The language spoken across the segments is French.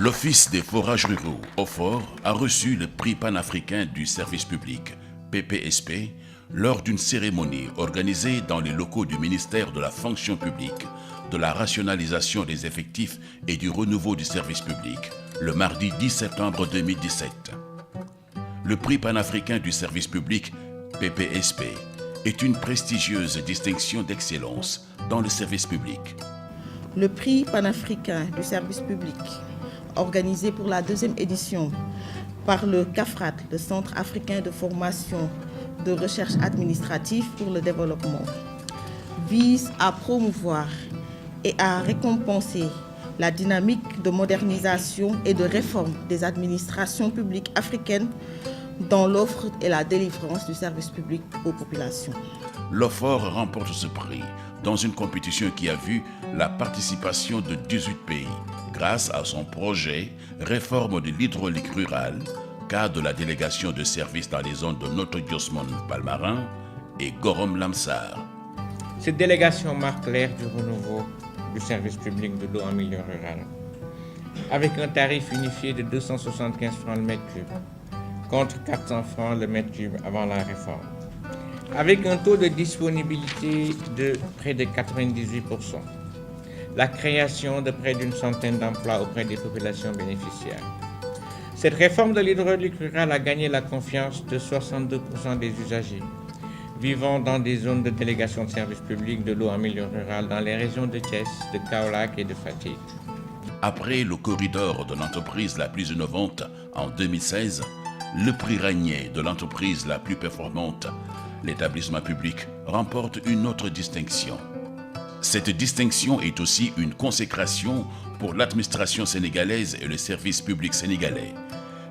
L'Office des forages ruraux, OFOR, a reçu le prix panafricain du service public, PPSP, lors d'une cérémonie organisée dans les locaux du ministère de la fonction publique, de la rationalisation des effectifs et du renouveau du service public, le mardi 10 septembre 2017. Le prix panafricain du service public, PPSP, est une prestigieuse distinction d'excellence dans le service public. Le prix panafricain du service public, organisé pour la deuxième édition par le CAFRAD, le Centre africain de formation de recherche administrative pour le développement, vise à promouvoir et à récompenser la dynamique de modernisation et de réforme des administrations publiques africaines dans l'offre et la délivrance du service public aux populations. L'OFOR remporte ce prix dans une compétition qui a vu la participation de 18 pays grâce à son projet Réforme de l'hydraulique rurale, cas de la délégation de services dans les zones de Notto-Diossmone-Palmarin et Gorom-Lamsar. Cette délégation marque l'ère du renouveau du service public de l'eau en milieu rural, avec un tarif unifié de 275 francs le mètre cube, contre 400 francs le mètre cube avant la réforme, avec un taux de disponibilité de près de 98%, la création de près d'une centaine d'emplois auprès des populations bénéficiaires. Cette réforme de l'hydraulique rurale a gagné la confiance de 62% des usagers vivant dans des zones de délégation de services publics de l'eau en milieu rural dans les régions de Thiès, de Kaolack et de Fatick. Après le corridor de l'entreprise la plus innovante en 2016, le prix Ragné de l'entreprise la plus performante, l'établissement public remporte une autre distinction. Cette distinction est aussi une consécration pour l'administration sénégalaise et le service public sénégalais.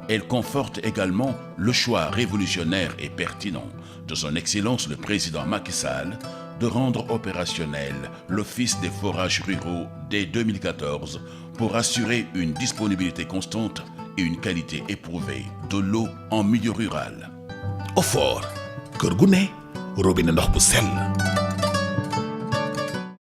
Elle conforte également le choix révolutionnaire et pertinent de son Excellence le Président Macky Sall de rendre opérationnel l'Office des forages ruraux dès 2014 pour assurer une disponibilité constante et une qualité éprouvée de l'eau en milieu rural. OFOR, kër gu ne robinet ndox bu sell.